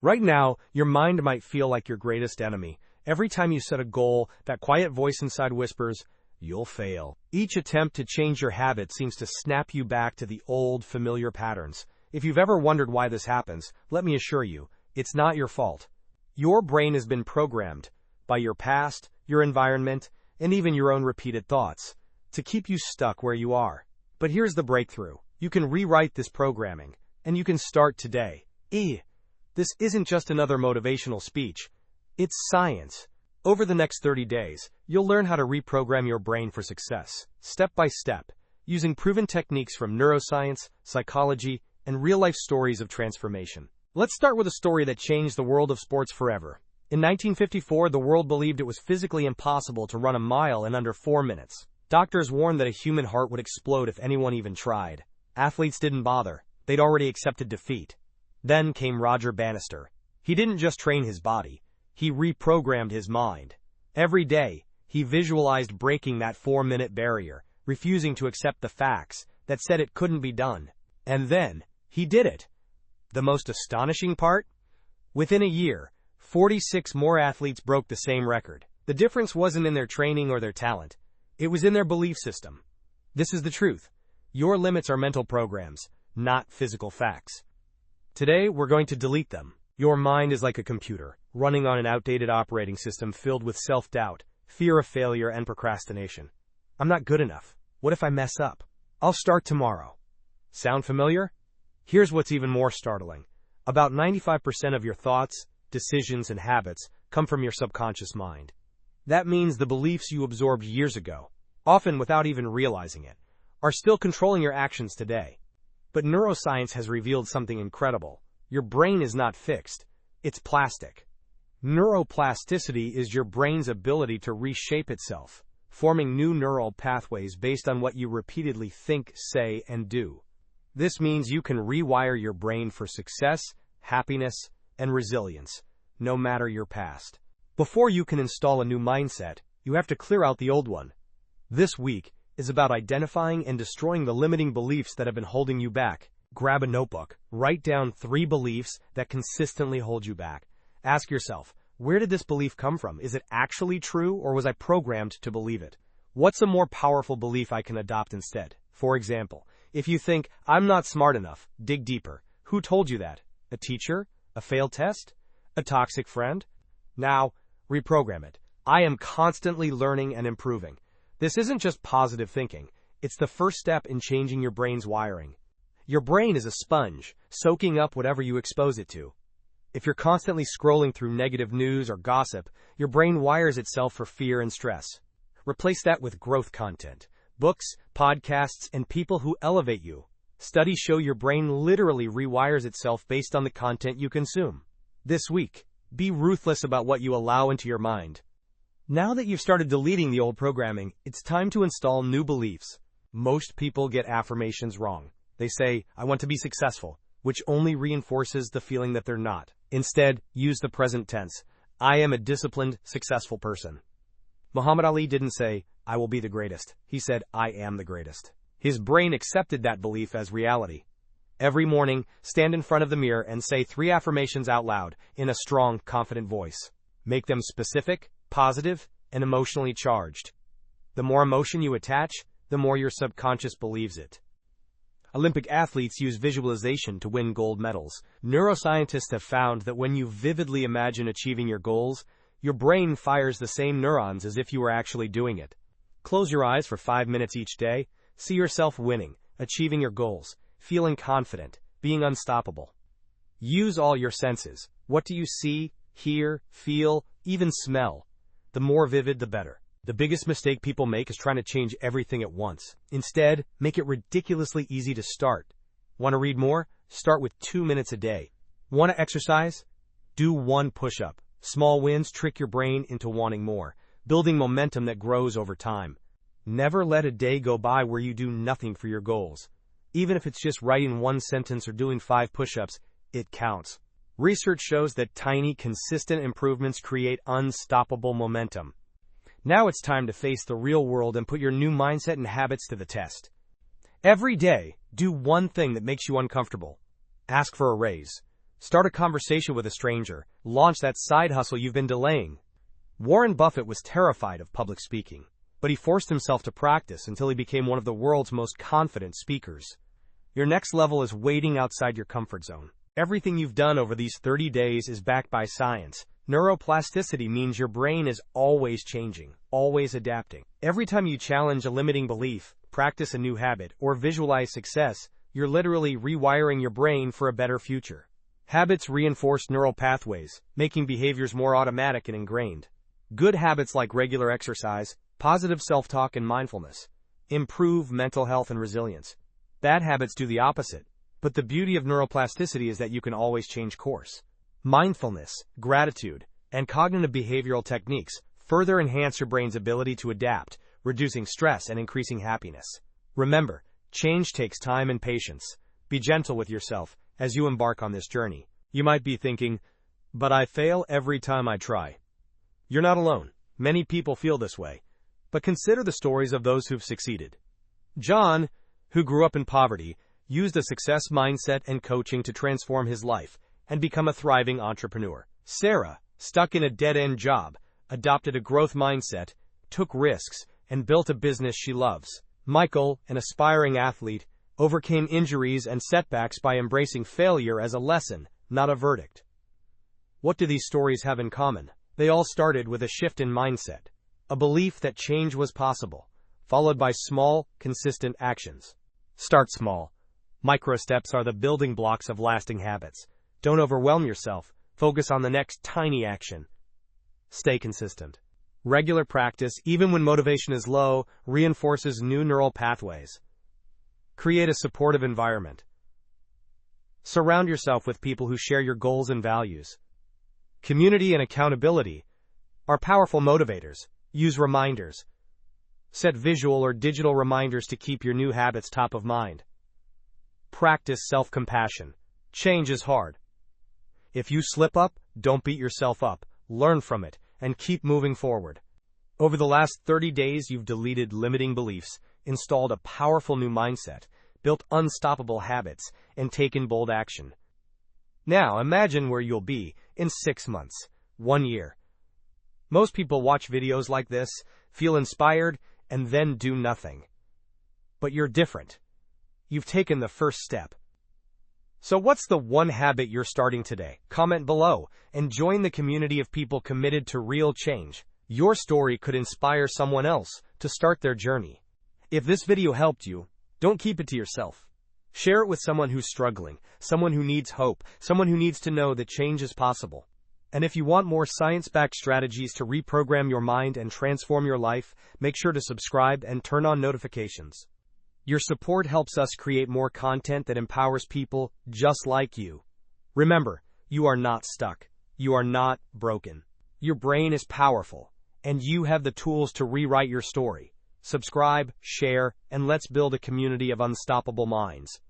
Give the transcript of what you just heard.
Right now, your mind might feel like your greatest enemy. Every time you set a goal, that quiet voice inside whispers, "You'll fail." Each attempt to change your habit seems to snap you back to the old, familiar patterns. If you've ever wondered why this happens, let me assure you, it's not your fault. Your brain has been programmed by your past, your environment, and even your own repeated thoughts to keep you stuck where you are. But here's the breakthrough. You can rewrite this programming, and you can start today. This isn't just another motivational speech. It's science. Over the next 30 days, you'll learn how to reprogram your brain for success, step by step, using proven techniques from neuroscience, psychology, and real-life stories of transformation. Let's start with a story that changed the world of sports forever. In 1954, the world believed it was physically impossible to run a mile in under 4 minutes. Doctors warned that a human heart would explode if anyone even tried. Athletes didn't bother. They'd already accepted defeat. Then came Roger Bannister. He didn't just train his body. He reprogrammed his mind. Every day, he visualized breaking that 4-minute barrier, refusing to accept the facts that said it couldn't be done. And then, he did it. The most astonishing part? Within a year, 46 more athletes broke the same record. The difference wasn't in their training or their talent. It was in their belief system. This is the truth. Your limits are mental programs, not physical facts. Today, we're going to delete them. Your mind is like a computer, running on an outdated operating system filled with self-doubt, fear of failure, and procrastination. I'm not good enough. What if I mess up? I'll start tomorrow. Sound familiar? Here's what's even more startling. About 95% of your thoughts, decisions, and habits come from your subconscious mind. That means the beliefs you absorbed years ago, often without even realizing it, are still controlling your actions today. But neuroscience has revealed something incredible. Your brain is not fixed. It's plastic. Neuroplasticity is your brain's ability to reshape itself, forming new neural pathways based on what you repeatedly think, say, and do. This means you can rewire your brain for success, happiness, and resilience, no matter your past. Before you can install a new mindset, you have to clear out the old one. This week is about identifying and destroying the limiting beliefs that have been holding you back. Grab a notebook, write down 3 beliefs that consistently hold you back. Ask yourself, where did this belief come from? Is it actually true, or was I programmed to believe it? What's a more powerful belief I can adopt instead? For example, if you think, I'm not smart enough, dig deeper. Who told you that? A teacher? A failed test? A toxic friend? Now, reprogram it. I am constantly learning and improving. This isn't just positive thinking. It's the first step in changing your brain's wiring. Your brain is a sponge, soaking up whatever you expose it to. If you're constantly scrolling through negative news or gossip, your brain wires itself for fear and stress. Replace that with growth content, books, podcasts, and people who elevate you. Studies show your brain literally rewires itself based on the content you consume. This week, be ruthless about what you allow into your mind. Now that you've started deleting the old programming, it's time to install new beliefs. Most people get affirmations wrong. They say, I want to be successful, which only reinforces the feeling that they're not. Instead, use the present tense. I am a disciplined, successful person. Muhammad Ali didn't say, I will be the greatest. He said, I am the greatest. His brain accepted that belief as reality. Every morning, stand in front of the mirror and say 3 affirmations out loud in a strong, confident voice. Make them specific, positive, and emotionally charged. The more emotion you attach, the more your subconscious believes it. Olympic athletes use visualization to win gold medals. Neuroscientists have found that when you vividly imagine achieving your goals, your brain fires the same neurons as if you were actually doing it. Close your eyes for 5 minutes each day. See yourself winning, achieving your goals, feeling confident, being unstoppable. Use all your senses. What do you see, hear, feel, even smell? The more vivid, the better. The biggest mistake people make is trying to change everything at once. Instead, make it ridiculously easy to start. Want to read more? Start with 2 minutes a day. Want to exercise? Do 1 push-up. Small wins trick your brain into wanting more, building momentum that grows over time. Never let a day go by where you do nothing for your goals. Even if it's just writing 1 sentence or doing 5 push-ups, it counts. Research shows that tiny, consistent improvements create unstoppable momentum. Now it's time to face the real world and put your new mindset and habits to the test. Every day, do 1 thing that makes you uncomfortable. Ask for a raise. Start a conversation with a stranger. Launch that side hustle you've been delaying. Warren Buffett was terrified of public speaking, but he forced himself to practice until he became one of the world's most confident speakers. Your next level is waiting outside your comfort zone. Everything you've done over these 30 days is backed by science. Neuroplasticity means your brain is always changing, always adapting. Every time you challenge a limiting belief, practice a new habit, or visualize success, you're literally rewiring your brain for a better future. Habits reinforce neural pathways, making behaviors more automatic and ingrained. Good habits like regular exercise, positive self-talk, and mindfulness improve mental health and resilience. Bad habits do the opposite, but the beauty of neuroplasticity is that you can always change course. Mindfulness, gratitude, and cognitive behavioral techniques further enhance your brain's ability to adapt, reducing stress and increasing happiness. Remember, change takes time and patience. Be gentle with yourself as you embark on this journey. You might be thinking, but I fail every time I try. You're not alone. Many people feel this way. But consider the stories of those who've succeeded. John, who grew up in poverty, used a success mindset and coaching to transform his life and become a thriving entrepreneur. Sarah, stuck in a dead-end job, adopted a growth mindset, took risks, and built a business she loves. Michael, an aspiring athlete, overcame injuries and setbacks by embracing failure as a lesson, not a verdict. What do these stories have in common? They all started with a shift in mindset, a belief that change was possible, followed by small, consistent actions. Start small. Micro steps are the building blocks of lasting habits. Don't overwhelm yourself. Focus on the next tiny action. Stay consistent. Regular practice, even when motivation is low, reinforces new neural pathways. Create a supportive environment. Surround yourself with people who share your goals and values. Community and accountability are powerful motivators. Use reminders. Set visual or digital reminders to keep your new habits top of mind. Practice self-compassion. Change is hard. If you slip up, don't beat yourself up. Learn from it and keep moving forward. Over the last 30 days, you've deleted limiting beliefs, installed a powerful new mindset, built unstoppable habits, and taken bold action. Now, imagine where you'll be in 6 months, 1 year. Most people watch videos like this, feel inspired, and then do nothing. But you're different. You've taken the first step. So what's the one habit you're starting today? Comment below and join the community of people committed to real change. Your story could inspire someone else to start their journey. If this video helped you, don't keep it to yourself. Share it with someone who's struggling, someone who needs hope, someone who needs to know that change is possible. And if you want more science-backed strategies to reprogram your mind and transform your life, make sure to subscribe and turn on notifications. Your support helps us create more content that empowers people just like you. Remember, you are not stuck. You are not broken. Your brain is powerful, and you have the tools to rewrite your story. Subscribe, share, and let's build a community of unstoppable minds.